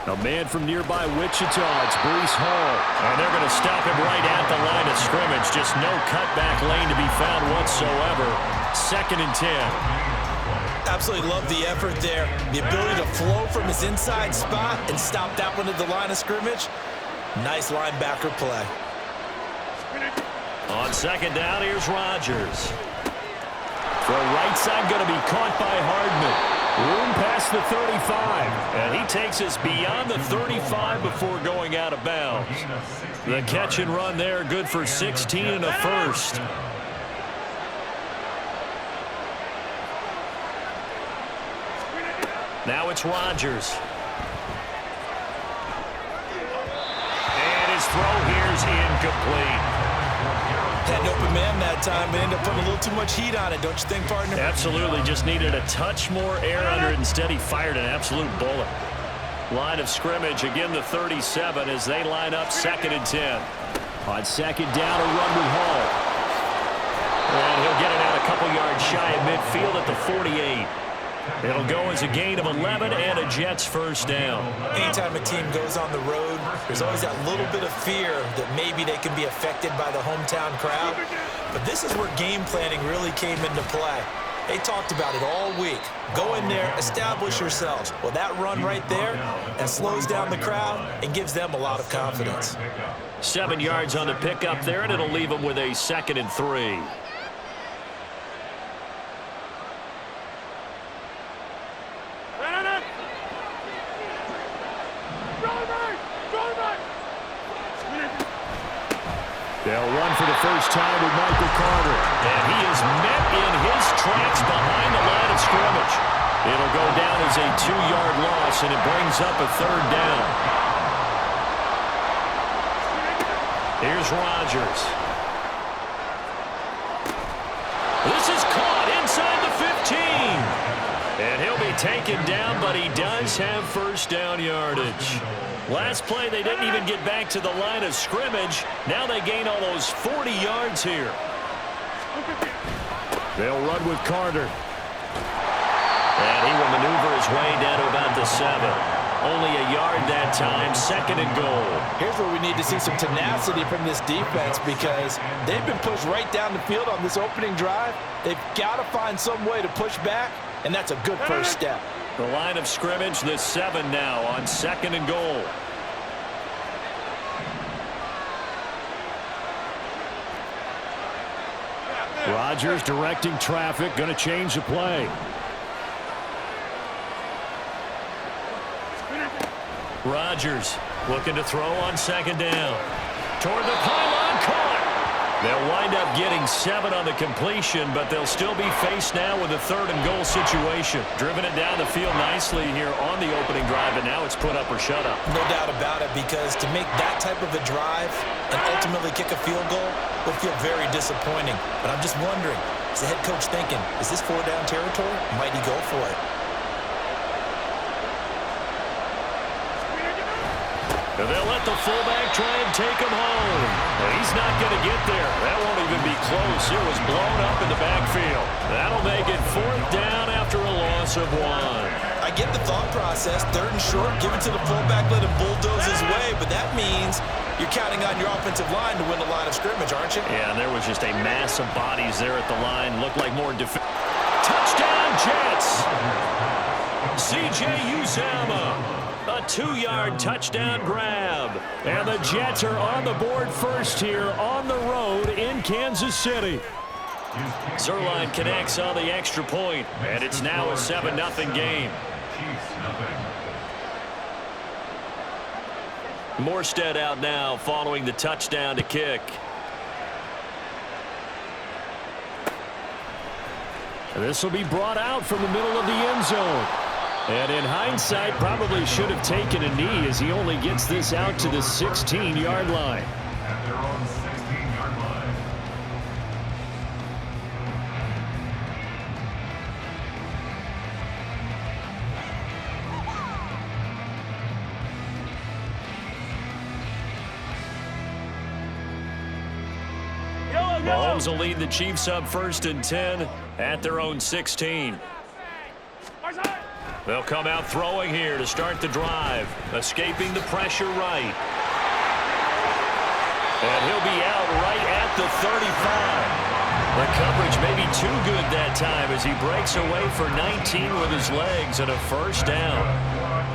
A man from nearby Wichita, it's Breece Hall. And they're going to stop him right at the line of scrimmage. Just no cutback lane to be found whatsoever. 2nd and 10. Absolutely love the effort there. The ability to flow from his inside spot and stop that one at the line of scrimmage. Nice linebacker play. On 2nd down, here's Rodgers. Throw right side going to be caught by Hardman. Room past the 35. And he takes us beyond the 35 before going out of bounds. The catch and run there, good for 16 and a first. Now it's Rodgers. And his throw here's incomplete. Had an open man that time, but ended up putting a little too much heat on it, don't you think, partner? Absolutely. Just needed a touch more air under it. Instead, he fired an absolute bullet. Line of scrimmage, again the 37 as they line up 2nd and 10. On 2nd down, a run with Hall. And he'll get it out a couple yards shy of midfield at the 48. It'll go as a gain of 11 and a Jets first down. Anytime a team goes on the road, there's always that little bit of fear that maybe they can be affected by the hometown crowd. But this is where game planning really came into play. They talked about it all week. Go in there, establish yourselves. Well, that run right there, that slows down the crowd and gives them a lot of confidence. 7 yards on the pickup there, and it'll leave them with a 2nd and 3. They'll run for the first time with Michael Carter. And he is met in his tracks behind the line of scrimmage. It'll go down as a 2-yard loss, and it brings up a 3rd down. Here's Rodgers. This is caught inside the 15. And he'll be taken down, but he does have first down yardage. Last play, they didn't even get back to the line of scrimmage. Now they gain almost 40 yards here. They'll run with Carter. And he will maneuver his way down to about the 7. Only a yard that time, 2nd and goal. Here's where we need to see some tenacity from this defense because they've been pushed right down the field on this opening drive. They've got to find some way to push back, and that's a good first step. The line of scrimmage, the 7 now on 2nd and goal. Rodgers directing traffic, going to change the play. Rodgers looking to throw on 2nd down. Toward the pylon, caught. They'll wind up getting 7 on the completion, but they'll still be faced now with a 3rd and goal situation. Driven it down the field nicely here on the opening drive, and now it's put up or shut up. No doubt about it, because to make that type of a drive and ultimately kick a field goal would feel very disappointing. But I'm just wondering, is the head coach thinking, is this 4-down territory? Might he go for it? They'll let the fullback try and take him home. But he's not going to get there. That won't even be close. It was blown up in the backfield. That'll make it 4th down after a loss of 1. I get the thought process. 3rd and short, give it to the fullback, let him bulldoze his way. But that means you're counting on your offensive line to win the line of scrimmage, aren't you? Yeah, and there was just a mass of bodies there at the line. Looked like more touchdown Jets. C.J. Uzomah. A 2-yard touchdown grab. And the Jets are on the board first here on the road in Kansas City. Zerline connects on the extra point, and it's now a 7-0 game. Morstead out now following the touchdown to kick. This will be brought out from the middle of the end zone. And in hindsight, probably should have taken a knee as he only gets this out to the 16-yard line. At their own 16-yard line. Mahomes will lead the Chiefs up 1st and 10 at their own 16. They'll come out throwing here to start the drive. Escaping the pressure right. And he'll be out right at the 35. The coverage may be too good that time as he breaks away for 19 with his legs and a first down.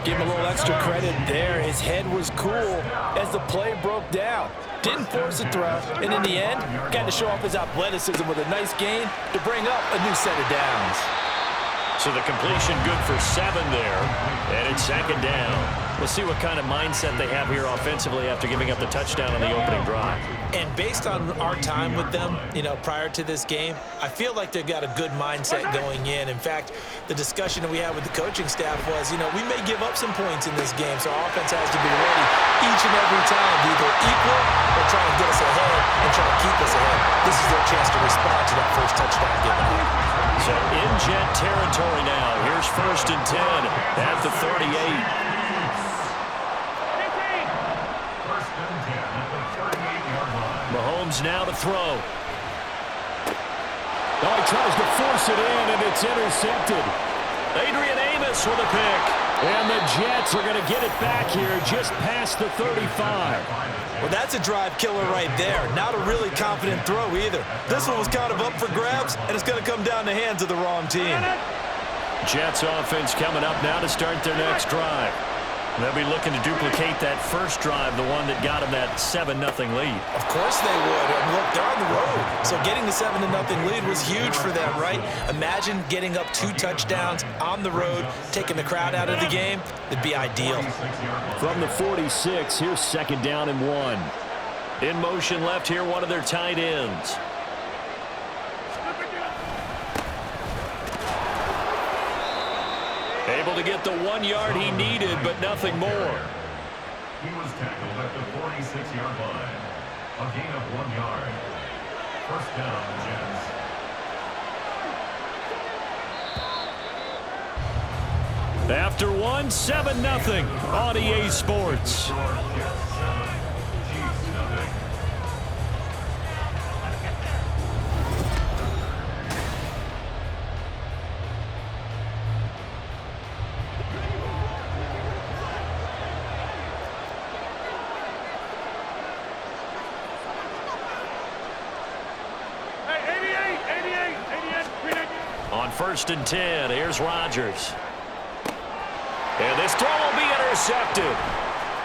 Give him a little extra credit there. His head was cool as the play broke down. Didn't force a throw, and in the end, got to show off his athleticism with a nice gain to bring up a new set of downs. So the completion good for 7 there, and it's second down. We'll see what kind of mindset they have here offensively after giving up the touchdown on the opening drive. And based on our time with them, prior to this game, I feel like they've got a good mindset going in. In fact, the discussion that we had with the coaching staff was, we may give up some points in this game, so our offense has to be ready each and every time to either equal or try and get us ahead and try to keep us ahead. This is their chance to respond to that first touchdown given up. So in Jet territory now. Here's 1st and 10 at the 38. Mahomes now to throw. Oh, he tries to force it in, and it's intercepted. Adrian Amos with a pick. And the Jets are going to get it back here just past the 35. Well, that's a drive killer right there. Not a really confident throw either. This one was kind of up for grabs, and it's going to come down the hands of the wrong team. Jets offense coming up now to start their next drive. They'll be looking to duplicate that first drive, the one that got them that 7-0 lead. Of course they would. Look, they're on the road. So getting the 7-0 lead was huge for them, right? Imagine getting up 2 touchdowns on the road, taking the crowd out of the game. It'd be ideal. From the 46, here's 2nd down and 1. In motion left here, one of their tight ends. Able to get the 1 yard he needed, but nothing more. He was tackled at the 46-yard line. A gain of 1 yard. First down, Jets. After 1, 7-0 on EA Sports. On 1st and 10, here's Rodgers. And this throw will be intercepted.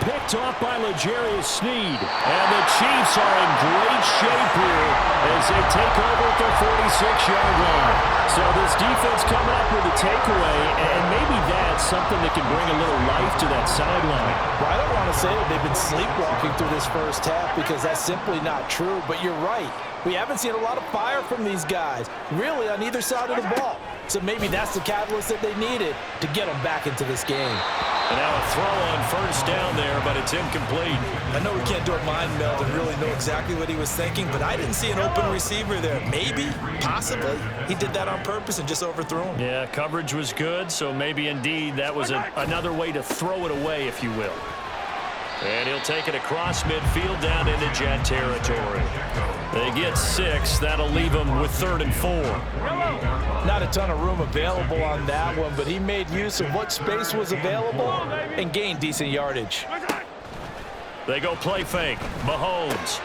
Picked off by L'Jarius Sneed. And the Chiefs are in great shape here as they take over at the 46-yard line. So this defense coming up with a takeaway, and maybe that's something that can bring a little life to that sideline. Well, I don't want to say that they've been sleepwalking through this first half because that's simply not true, but you're right. We haven't seen a lot of fire from these guys, really, on either side of the ball. So maybe that's the catalyst that they needed to get them back into this game. And now a throw on 1st down there, but it's incomplete. I know we can't do a mind meld and really know exactly what he was thinking, but I didn't see an open receiver there. Maybe, possibly, he did that on purpose and just overthrew him. Yeah, coverage was good, so maybe indeed that was another way to throw it away, if you will. And he'll take it across midfield down into Jet territory. They get 6. That'll leave them with 3rd and 4. Not a ton of room available on that one, but he made use of what space was available and gained decent yardage. They go play fake. Mahomes.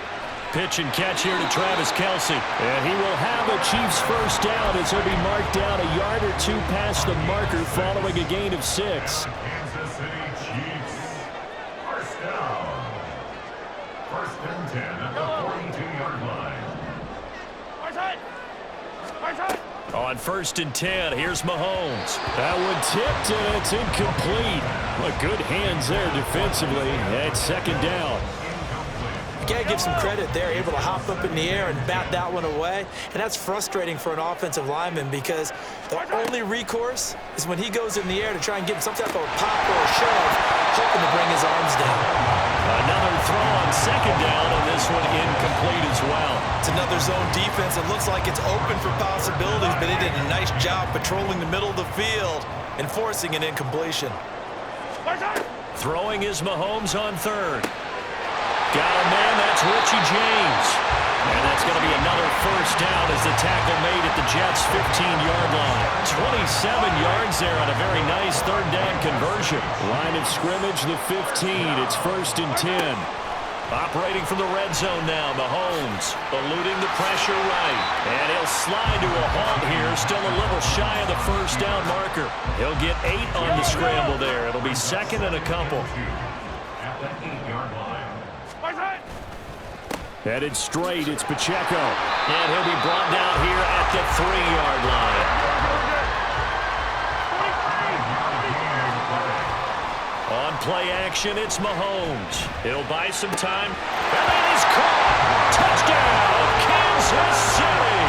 Pitch and catch here to Travis Kelce. And he will have a Chiefs first down as he'll be marked down a yard or 2 past the marker following a gain of 6. Kansas City Chiefs. First down. 1st and 10 at the 42-yard line. On 1st and 10, here's Mahomes. That one tipped, and it's incomplete. Well, good hands there defensively. It's 2nd down. You got to give some credit there, able to hop up in the air and bat that one away. And that's frustrating for an offensive lineman because the only recourse is when he goes in the air to try and get some type of a pop or a shove, hoping to bring his arms down. Another throw on 2nd down, and this one incomplete as well. It's another zone defense. It looks like it's open for possibilities, but they did a nice job patrolling the middle of the field and forcing an incompletion. Throwing is Mahomes on 3rd. Got a man, that's Richie James. And that's going to be another first down as the tackle made at the Jets' 15-yard line. 27 yards there on a very nice third down conversion. Line of scrimmage, the 15. It's 1st and 10. Operating from the red zone now, Mahomes eluding the pressure right. And he'll slide to a halt here, still a little shy of the first down marker. He'll get 8 on the scramble there. It'll be 2nd and a couple. At the 8-yard line. Headed straight, it's Pacheco. And he'll be brought down here at the 3-yard line. On play action, it's Mahomes. He'll buy some time. And that is caught. Touchdown, Kansas City.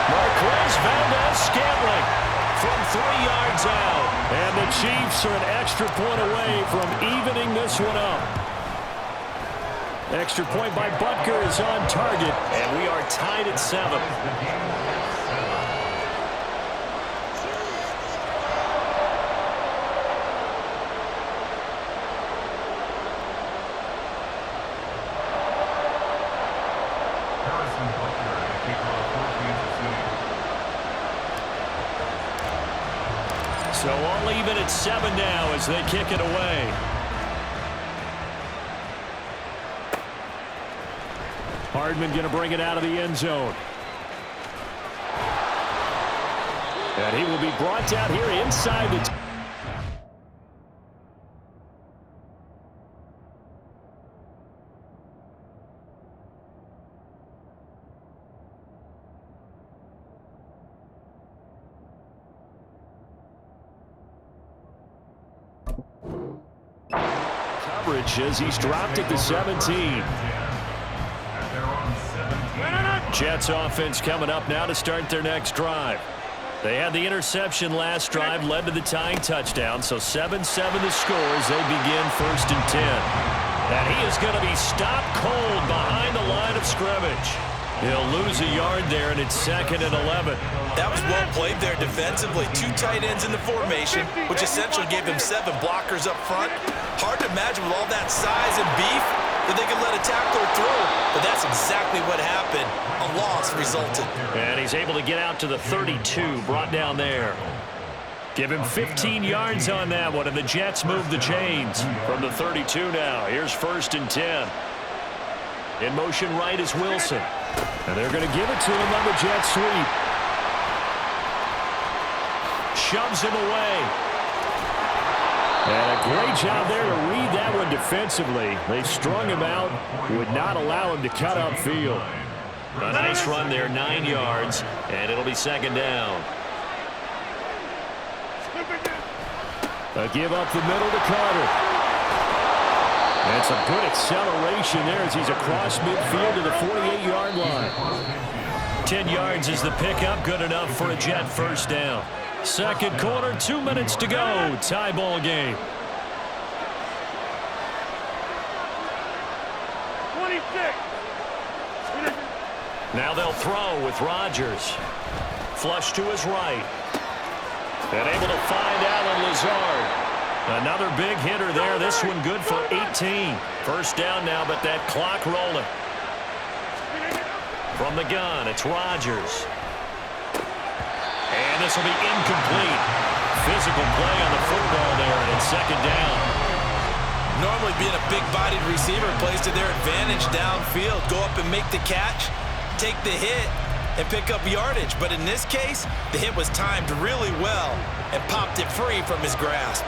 Marquez Valdez-Scantling from 3 yards out. And the Chiefs are an extra point away from evening this one up. Extra point by Butker is on target. And we are tied at 7. So all even at 7 now as they kick it away. Hardman going to bring it out of the end zone. And he will be brought down here inside the... coverage as he's dropped at the 17. Jets offense coming up now to start their next drive. They had the interception last drive, led to the tying touchdown, so 7-7 the score as they begin 1st and 10. And he is going to be stopped cold behind the line of scrimmage. He'll lose a yard there, and it's 2nd and 11. That was well played there defensively. 2 tight ends in the formation, which essentially gave them 7 blockers up front. Hard to imagine with all that size and beef that they could let a tackler through, but that's exactly what happened. A loss resulted. And he's able to get out to the 32, brought down there. Give him 15 yards on that one, and the Jets move the chains from the 32 now. Here's 1st and 10. In motion right is Wilson. And they're going to give it to him on the jet sweep. Shoves him away. And a great job there to read that one defensively. They strung him out, would not allow him to cut upfield. A nice run there, 9 yards, and it'll be 2nd down. A give up the middle to Carter. And some good acceleration there as he's across midfield to the 48-yard line. 10 yards is the pickup, good enough for a Jet first down. Second quarter, 2 minutes to go. Tie ball game. 26. Now they'll throw with Rodgers. Flush to his right. And able to find Allen Lazard. Another big hitter there. This one good for 18. First down now, but that clock rolling. From the gun, it's Rodgers. And this will be incomplete. Physical play on the football there, and it's 2nd down. Normally being a big-bodied receiver plays to their advantage downfield. Go up and make the catch, take the hit, and pick up yardage. But in this case, the hit was timed really well and popped it free from his grasp.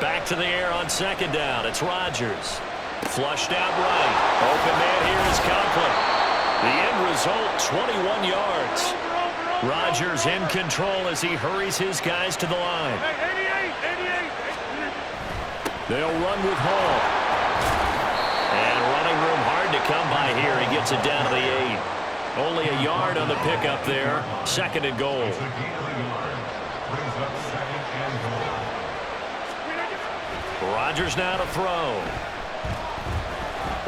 Back to the air on 2nd down. It's Rodgers. Flushed out right. Open man here is Conklin. The end result, 21 yards. Rodgers in control as he hurries his guys to the line. 88. They'll run with Hall. And running room hard to come by here. He gets it down to the 8. Only a yard on the pickup there. 2nd and goal. Rodgers now to throw.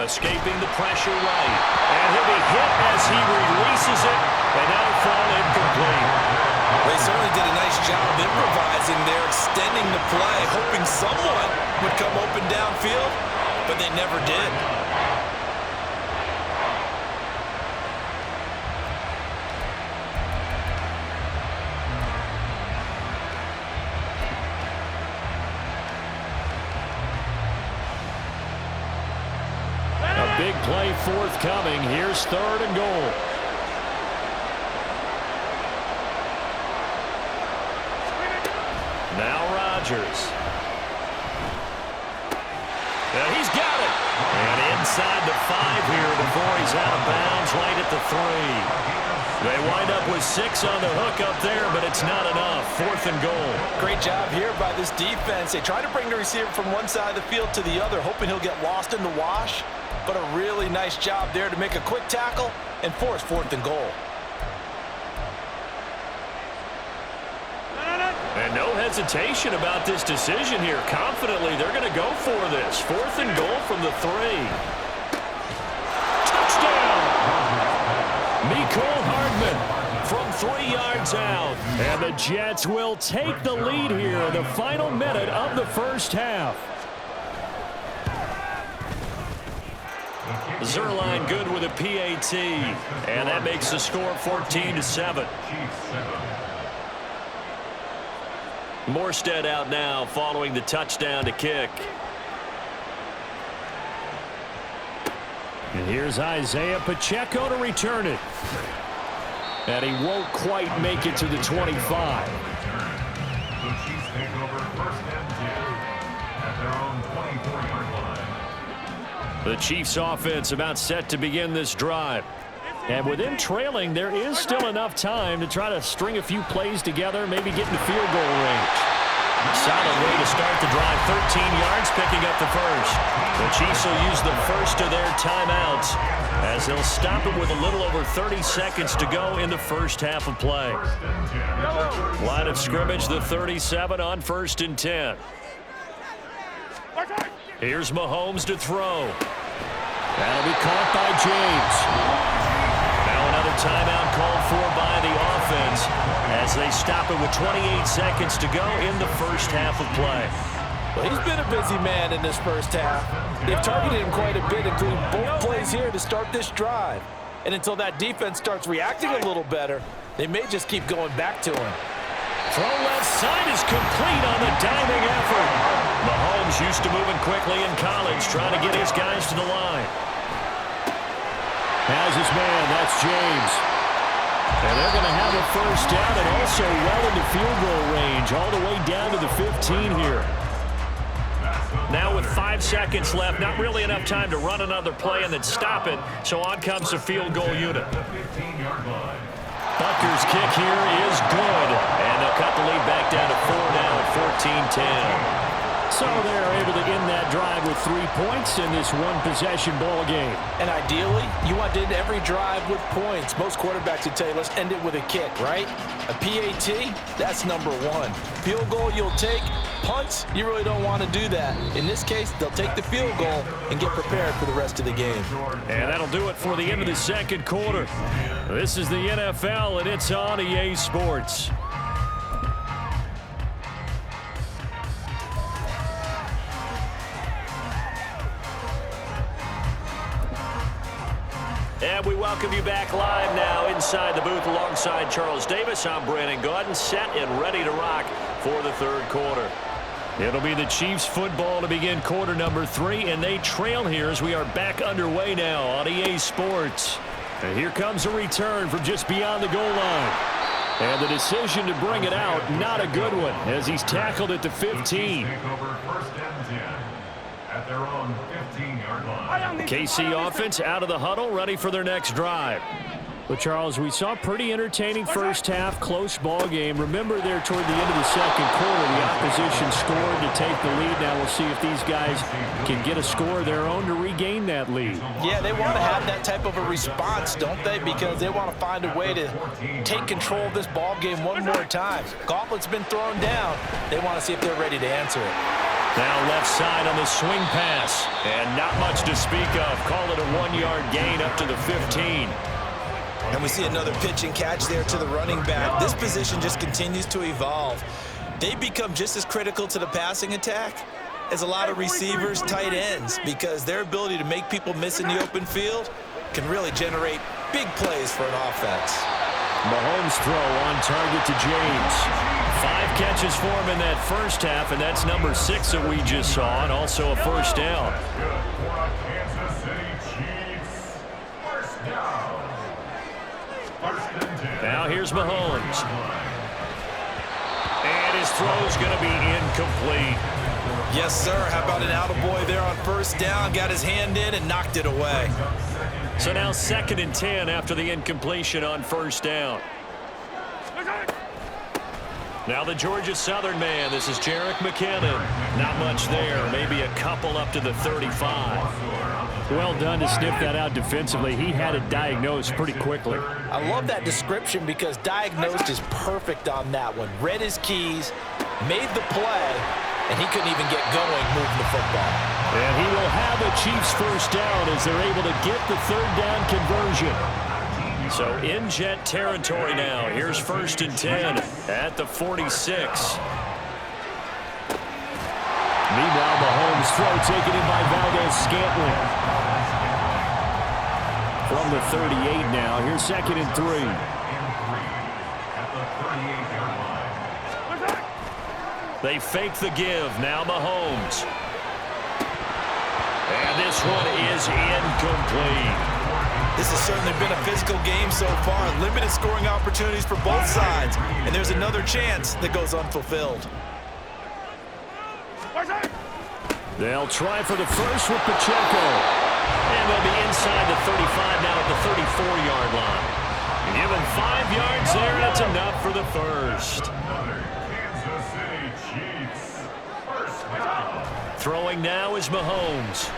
Escaping the pressure right. And he'll be hit as he releases it. And that'll fall incomplete. They certainly did a nice job someone would come open downfield, but they never did. A big play forthcoming. Here's 3rd and goal. Now Rodgers. And he's got it. And inside the 5 here before he's out of bounds right at the 3. They wind up with 6 on the hook up there, but it's not enough. 4th and goal. Great job here by this defense. They try to bring the receiver from one side of the field to the other, hoping he'll get lost in the wash. But a really nice job there to make a quick tackle and force 4th and goal. And no hesitation about this decision here. Confidently, they're going to go for this. 4th and goal from the 3. Touchdown! Mecole Hardman from 3 yards out. And the Jets will take the lead here in the final minute of the first half. Zerline good with a PAT. And that makes the score 14-7. Morstead out now following the touchdown to kick. And here's Isaiah Pacheco to return it. And he won't quite make it to the 25. The Chiefs take over 1st and 10 at their own 24-yard line. The Chiefs offense about set to begin this drive. And with them trailing, there is still enough time to try to string a few plays together, maybe get into field goal range. Solid way to start the drive. 13 yards, picking up the first. The Chiefs will use the first of their timeouts as they'll stop it with a little over 30 seconds to go in the first half of play. Line of scrimmage, the 37 on 1st and 10. Here's Mahomes to throw. That'll be caught by James. Another timeout called for by the offense as they stop it with 28 seconds to go in the first half of play. Well, he's been a busy man in this first half. They've targeted him quite a bit, including both plays here to start this drive. And until that defense starts reacting a little better, they may just keep going back to him. Throw left side is complete on the diving effort. Mahomes used to moving quickly in college, trying to get his guys to the line. Has his man, that's James. And they're going to have a first down and also well into field goal range, all the way down to the 15 here. Now with 5 seconds left, not really enough time to run another play and then stop it, so on comes the field goal unit. Butker's kick here is good, and they'll cut the lead back down to 4 now at 14-10. So they're able to end that drive with 3 points in this one-possession ball game. And ideally, you want to end every drive with points. Most quarterbacks would tell you, let's end it with a kick, right? A PAT, that's number 1. Field goal you'll take. Punts, you really don't want to do that. In this case, they'll take the field goal and get prepared for the rest of the game. And that'll do it for the end of the second quarter. This is the NFL, and it's on EA Sports. And we welcome you back live now inside the booth alongside Charles Davis. I'm Brandon Gaudin, set and ready to rock for the third quarter. It'll be the Chiefs football to begin quarter number 3, and they trail here as we are back underway now on EA Sports. And here comes a return from just beyond the goal line. And the decision to bring it out, not a good one, as he's tackled at the 15. At their own 15-yard line. KC offense out of the huddle, ready for their next drive. But, Charles, we saw a pretty entertaining first half, close ball game. Remember there toward the end of the second quarter, the opposition scored to take the lead. Now we'll see if these guys can get a score of their own to regain that lead. Yeah, they want to have that type of a response, don't they? Because they want to find a way to take control of this ball game one more time. Gauntlet's been thrown down. They want to see if they're ready to answer it. Now left side on the swing pass. And not much to speak of. Call it a 1-yard gain up to the 15. And we see another pitch and catch there to the running back. This position just continues to evolve. they become just as critical to the passing attack as a lot of receivers, tight ends, because their ability to make people miss in the open field can really generate big plays for an offense. Mahomes' throw on target to James. 5 catches for him in that first half, and that's number 6 that we just saw, and also a first down. Now here's Mahomes. And his throw's going to be incomplete. Yes, sir. How about an attaboy there on first down? Got his hand in and knocked it away. So now 2nd and 10 after the incompletion on first down. Now the Georgia Southern man. This is Jerick McKinnon. Not much there. Maybe a couple up to the 35. Well done to sniff that out defensively. He had it diagnosed pretty quickly. I love that description because diagnosed is perfect on that one. Read his keys, made the play, and he couldn't even get going moving the football. And he will have a Chiefs first down as they're able to get the 3rd down conversion. So in Jet territory now. Here's 1st and 10 at the 46. Meanwhile, Mahomes' throw taken in by Valdez-Scantling. From the 38 now. Here's 2nd and 3. They fake the give. Now Mahomes. And this one is incomplete. This has certainly been a physical game so far. Limited scoring opportunities for both sides. And there's another chance that goes unfulfilled. They'll try for the first with Pacheco. And they'll be inside the 35 now at the 34-yard line. Given 5 yards there, that's enough for the first. Throwing now is Mahomes.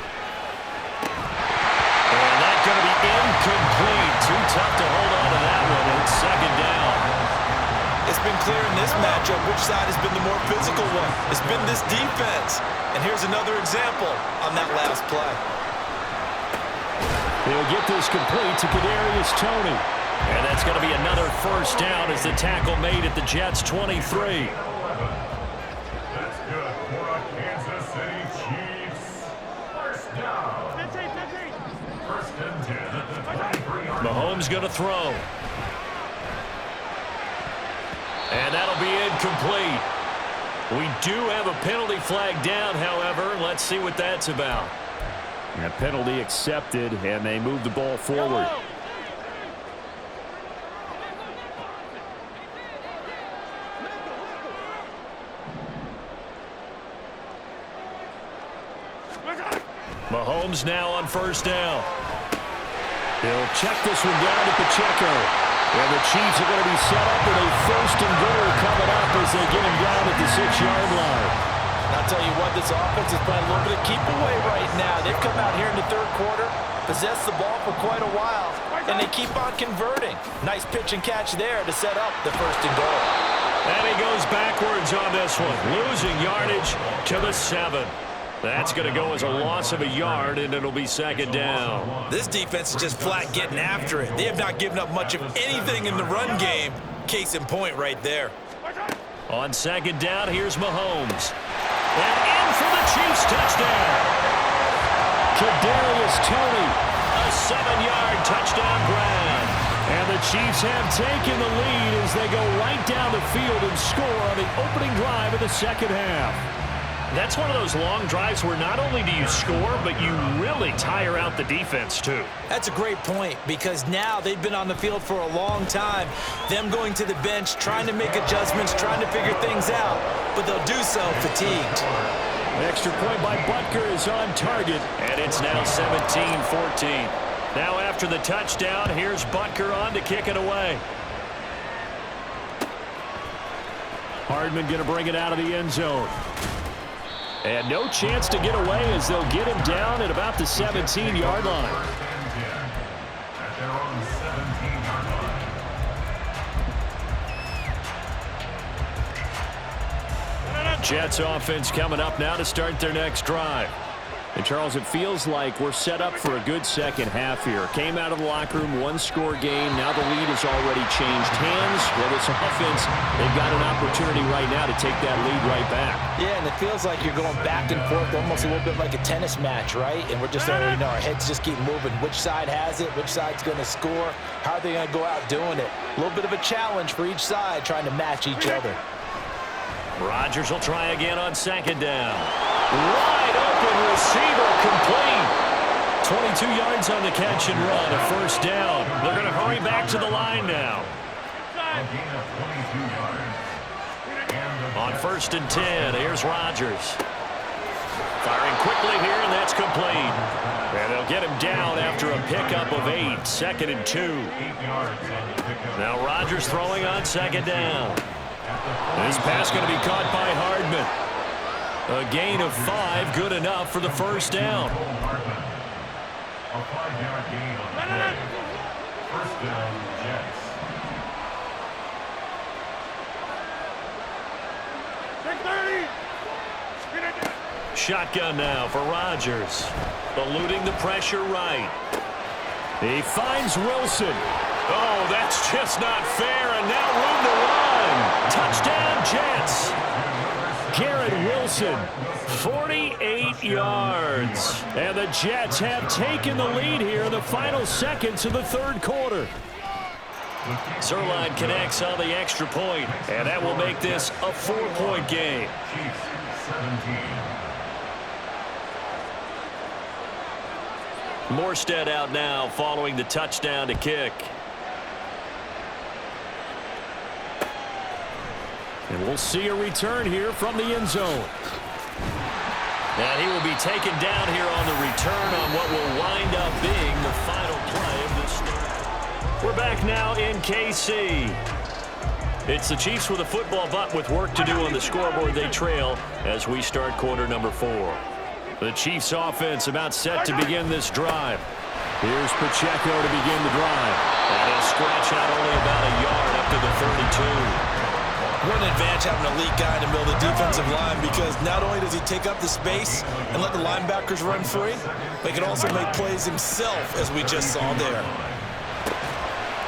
And that's going to be incomplete. Too tough to hold on to that one. It's 2nd down. It's been clear in this matchup which side has been the more physical one. It's been this defense. And here's another example on that last play. They'll get this complete to Kadarius Toney. And that's going to be another first down as the tackle made at the Jets' 23. Mahomes going to throw. And that'll be incomplete. We do have a penalty flag down, however. Let's see what that's about. A penalty accepted, and they move the ball forward. Mahomes now on first down. He'll check this one down to Pacheco. And the Chiefs are going to be set up with a 1st and goal coming up as they get him down at the 6-yard line. I'll tell you what, this offense is playing a little bit of keep away right now. They've come out here in the 3rd quarter, possessed the ball for quite a while, and they keep on converting. Nice pitch and catch there to set up the 1st and goal. And he goes backwards on this one, losing yardage to the 7. That's going to go as a loss of a yard, and it'll be 2nd down. This defense is just flat getting after it. They have not given up much of anything in the run game. Case in point right there. On 2nd down, here's Mahomes. And in for the Chiefs touchdown. Kadarius Toney. A 7-yard touchdown grab. And the Chiefs have taken the lead as they go right down the field and score on the opening drive of the 2nd half. That's one of those long drives where not only do you score, but you really tire out the defense, too. That's a great point because now they've been on the field for a long time. Them going to the bench, trying to make adjustments, trying to figure things out, but they'll do so fatigued. An extra point by Butker is on target. And it's now 17-14. Now after the touchdown, here's Butker on to kick it away. Hardman going to bring it out of the end zone. And no chance to get away as they'll get him down at about the 17-yard line. Jets offense coming up now to start their next drive. And, Charles, it feels like we're set up for a good second half here. Came out of the locker room, one-score game. Now the lead has already changed hands. Well, this offense, they've got an opportunity right now to take that lead right back. Yeah, and it feels like you're going back and forth, almost a little bit like a tennis match, right? And we're just already know our heads just keep moving. Which side has it? Which side's going to score? How are they going to go out doing it? A little bit of a challenge for each side trying to match each other. Rodgers will try again on second down. Wide open receiver complete. 22 yards on the catch and run, a first down. They're going to hurry back to the line now. On 1st and 10, here's Rodgers. Firing quickly here, and that's complete. And they'll get him down after a pickup of 8, 2nd and 2. Now Rodgers throwing on second down. This pass going to be caught by Hardman. A gain of 5, good enough for the first down. A 5-yard gain on the play. First down, Jets. Shotgun now for Rodgers. Eluding the pressure right. He finds Wilson. Oh, that's just not fair, and now room to run. Touchdown, Jets. Garrett Wilson, 48 yards. And the Jets have taken the lead here in the final seconds of the third quarter. Zerline connects on the extra point, and that will make this a 4-point game. Chiefs 17. Morstead out now following the touchdown to kick. And we'll see a return here from the end zone. And he will be taken down here on the return on what will wind up being the final play of this story. We're back now in KC. It's the Chiefs with a football, but with work to do on the scoreboard. They trail as we start quarter number 4. The Chiefs offense about set to begin this drive. Here's Pacheco to begin the drive. And he'll scratch out only about a yard up to the 32. What an advantage having an elite guy in the middle of the defensive line, because not only does he take up the space and let the linebackers run free, but he can also make plays himself, as we just saw there.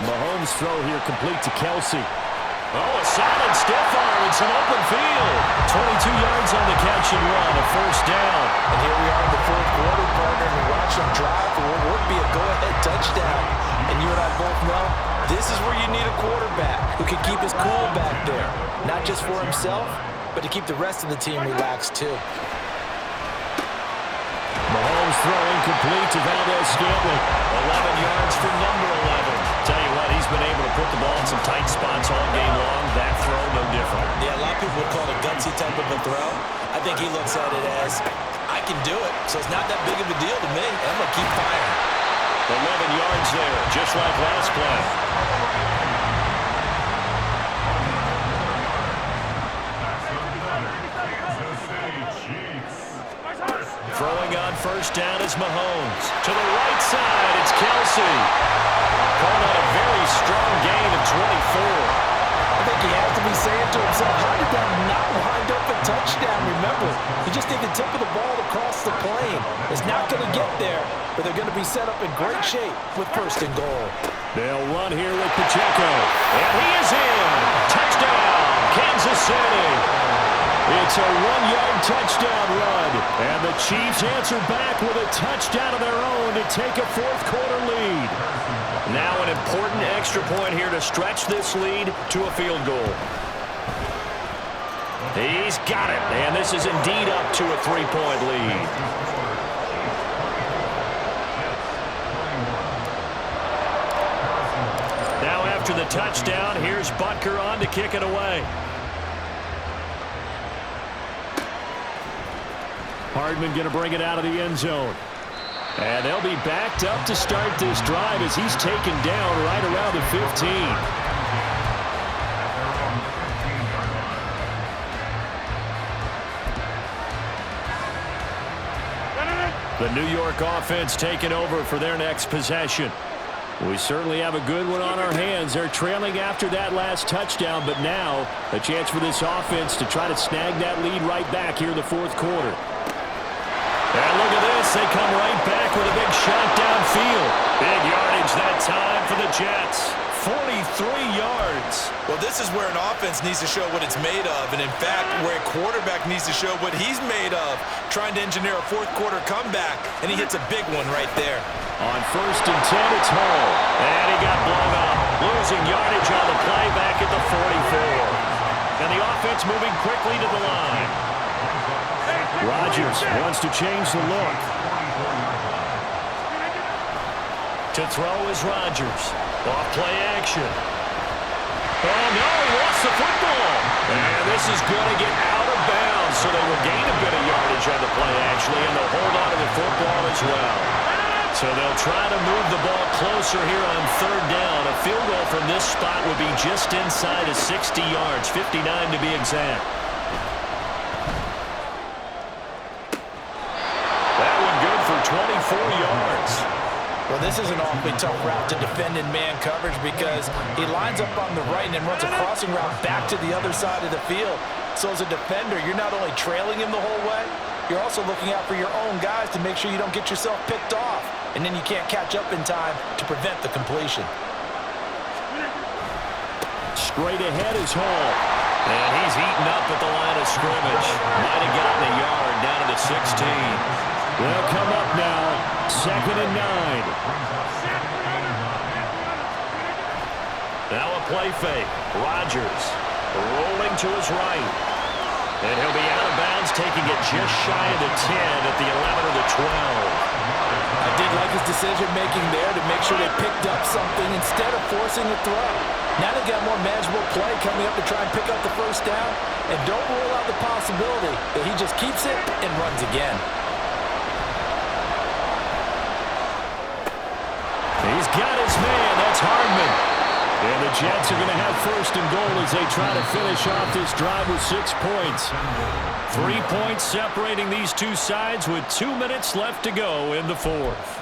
Mahomes' throw here complete to Kelsey. Oh, a solid stiff arm and some open field. 22 yards on the catch and run, a first down. And here we are in the fourth quarter, partner, and we watch them drive for what would be a go-ahead touchdown. And you and I both know this is where you need a quarterback who can keep his cool back there. Not just for himself, but to keep the rest of the team relaxed too. Mahomes throw incomplete to Valdez-Scantling. 11 yards for number 11. Tell you what, he's been able to put the ball in some tight spots all game long. That throw, no different. Yeah, a lot of people would call it a gutsy type of a throw. I think he looks at it as, I can do it, so it's not that big of a deal to me. I'm going to keep firing. 11 yards there, just like last play. Throwing on first down is Mahomes. To the right side, it's Kelsey. Called on a very strong gain of 24. I think he has to be saying to himself, how did that not wind up a touchdown? Remember, he just did the tip of the ball across the plane. It's not going to get there, but they're going to be set up in great shape with first and goal. They'll run here with Pacheco. And he is in. Touchdown, Kansas City. It's a 1-yard touchdown run. And the Chiefs answer back with a touchdown of their own to take a fourth quarter lead. Now an important extra point here to stretch this lead to a field goal. He's got it. And this is indeed up to a 3-point lead. Now after the touchdown, here's Butker on to kick it away. Hardman going to bring it out of the end zone. And they'll be backed up to start this drive as he's taken down right around the 15. The New York offense taking over for their next possession. We certainly have a good one on our hands. They're trailing after that last touchdown, but now a chance for this offense to try to snag that lead right back here in the fourth quarter. And look at Yes, they come right back with a big shot downfield. Big yardage that time for the Jets. 43 yards. Well, this is where an offense needs to show what it's made of, and in fact, where a quarterback needs to show what he's made of, trying to engineer a fourth-quarter comeback, and he hits a big one right there. On 1st and 10, it's Hall. And he got blown up. Losing yardage on the play back at the 44. And the offense moving quickly to the line. Rodgers wants to change the look. To throw is Rodgers. Off play action. Oh, no, he lost the football. And this is going to get out of bounds, so they will gain a bit of yardage on the play, actually, and they'll hold on to the football as well. So they'll try to move the ball closer here on 3rd down. A field goal from this spot would be just inside of 60 yards, 59 to be exact. That one good for 24 yards. Well, this is an awfully tough route to defend in man coverage because he lines up on the right and then runs a crossing route back to the other side of the field. So as a defender, you're not only trailing him the whole way, you're also looking out for your own guys to make sure you don't get yourself picked off. And then you can't catch up in time to prevent the completion. Straight ahead is Hall. And he's eaten up at the line of scrimmage. Might have gotten a yard down to the 16. They'll come up now. 2nd and 9. Now a play fake. Rodgers rolling to his right. And he'll be out of bounds, taking it just shy of the 10 at the 11 or the 12. I did like his decision-making there to make sure they picked up something instead of forcing the throw. Now they got more manageable play coming up to try and pick up the 1st down. And don't rule out the possibility that he just keeps it and runs again. He's got his man. That's Hardman. And the Jets are going to have 1st and goal as they try to finish off this drive with 6 points. 3 points separating these two sides with 2 minutes left to go in the 4th.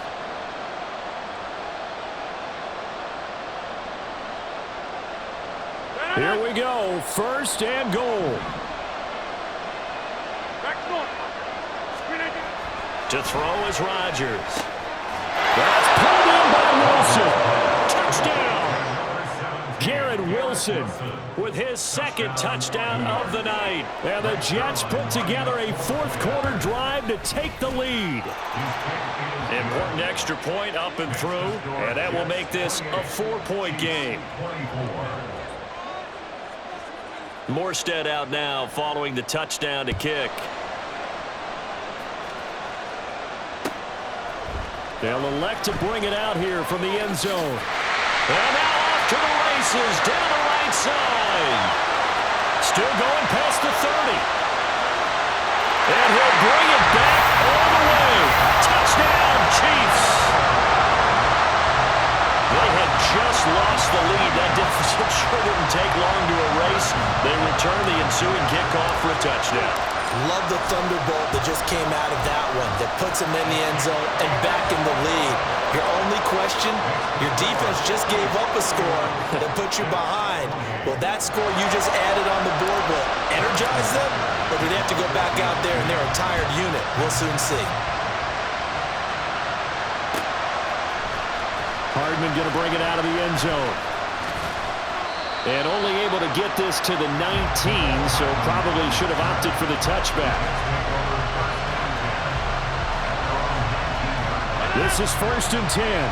Here we go. 1st and goal. To throw is Rodgers. That's pulled in by Wilson. Touchdown! Garrett Wilson With his 2nd touchdown of the night. And the Jets put together a 4th-quarter drive to take the lead. Important extra point up and through, and that will make this a 4-point game. Morstead out now following the touchdown to kick. They'll elect to bring it out here from the end zone. And now off to the races down the right side. Still going past the 30. And he'll bring it back all the way. Touchdown, Chiefs. They had just lost the lead. That deficit sure didn't take long to erase. They return the ensuing kickoff for a touchdown. Love the thunderbolt that just came out of that one that puts him in the end zone and back in the lead. Your only question, your defense just gave up a score that put you behind. Well, that score you just added on the board will energize them, or do they have to go back out there and they're a tired unit? We'll soon see. Hardman going to bring it out of the end zone. And only able to get this to the 19, so probably should have opted for the touchback. This is 1st and 10.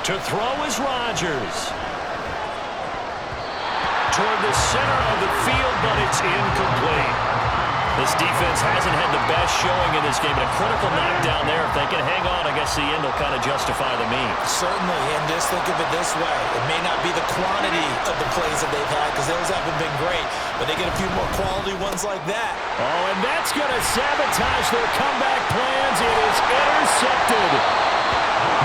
To throw is Rodgers. Toward the center of the field, but it's incomplete. This defense hasn't had the best showing in this game, but a critical knockdown there. If they can hang on, I guess the end will kind of justify the means. Certainly, and just think of it this way. It may not be the quantity of the plays that they've had, because those haven't been great, but they get a few more quality ones like that. Oh, and that's going to sabotage their comeback plans. It is intercepted.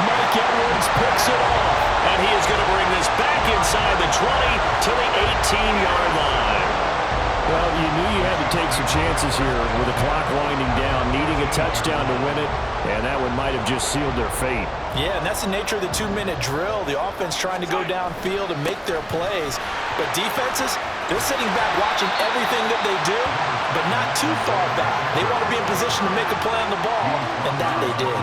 Mike Edwards picks it off, and he is going to bring this back inside the 20 to the 18-yard line. Well, you knew you had to take some chances here with the clock winding down, needing a touchdown to win it, and that one might have just sealed their fate. Yeah, and that's the nature of the 2-minute drill. The offense trying to go downfield and make their plays. But defenses, they're sitting back watching everything that they do, but not too far back. They want to be in position to make a play on the ball, and that they did.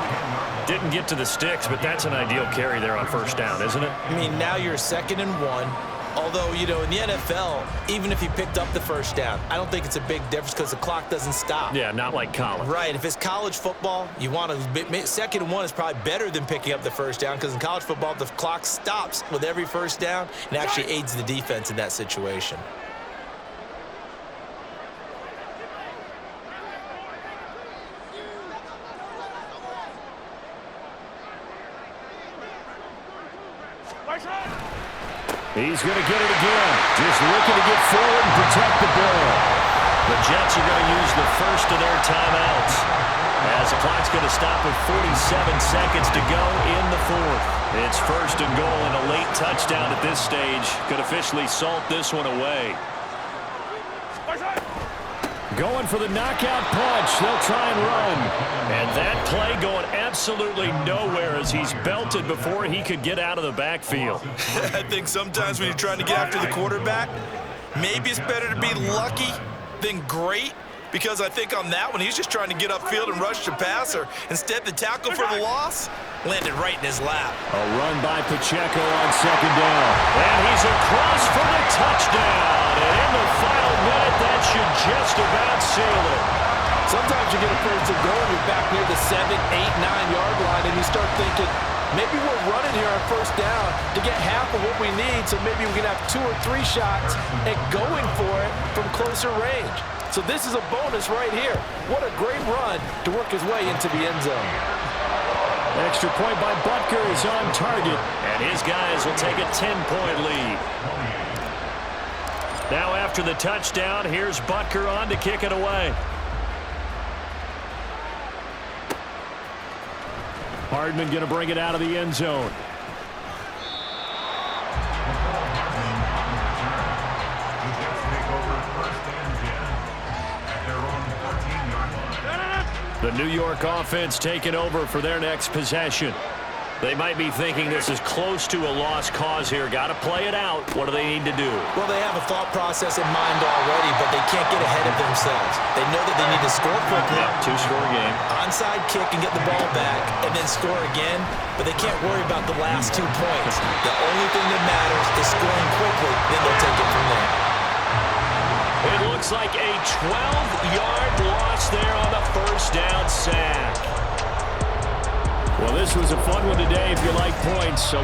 Didn't get to the sticks, but that's an ideal carry there on first down, isn't it? I mean, now you're 2nd and 1. Although, you know, in the NFL, even if he picked up the first down, I don't think it's a big difference because the clock doesn't stop. Yeah, not like college. Right. If it's college football, you want to 2nd and 1 is probably better than picking up the first down because in college football, the clock stops with every first down and actually aids the defense in that situation. He's going to get it again. Just looking to get forward and protect the ball. The Jets are going to use the first of their timeouts as the clock's going to stop with 47 seconds to go in the 4th. It's 1st and goal and a late touchdown at this stage could officially salt this one away. Going for the knockout punch. They'll try and run. And that play going absolutely nowhere as he's belted before he could get out of the backfield. I think sometimes when you're trying to get after the quarterback, maybe it's better to be lucky than great, because I think on that one, he's just trying to get upfield and rush the passer. Instead, the tackle for the loss landed right in his lap. A run by Pacheco on 2nd down. And he's across for the touchdown. And in the final minute, that should just about seal it. Sometimes you get a first and goal, and you're back near the 7, 8, 9-yard line, and you start thinking, maybe we're running here on first down to get half of what we need, so maybe we can have 2 or 3 shots at going for it from closer range. So this is a bonus right here. What a great run to work his way into the end zone. Extra point by Butker is on target. And his guys will take a 10-point lead. Now after the touchdown, here's Butker on to kick it away. Hardman going to bring it out of the end zone. The New York offense taking over for their next possession. They might be thinking this is close to a lost cause here. Got to play it out. What do they need to do? Well, they have a thought process in mind already, but they can't get ahead of themselves. They know that they need to score quickly. Yep, 2-score game. Onside kick and get the ball back and then score again, but they can't worry about the last 2 points. The only thing that matters is scoring quickly, then they'll take it from there. It looks like a 12-yard loss there on the first down sack. Well, this was a fun one today if you like points. So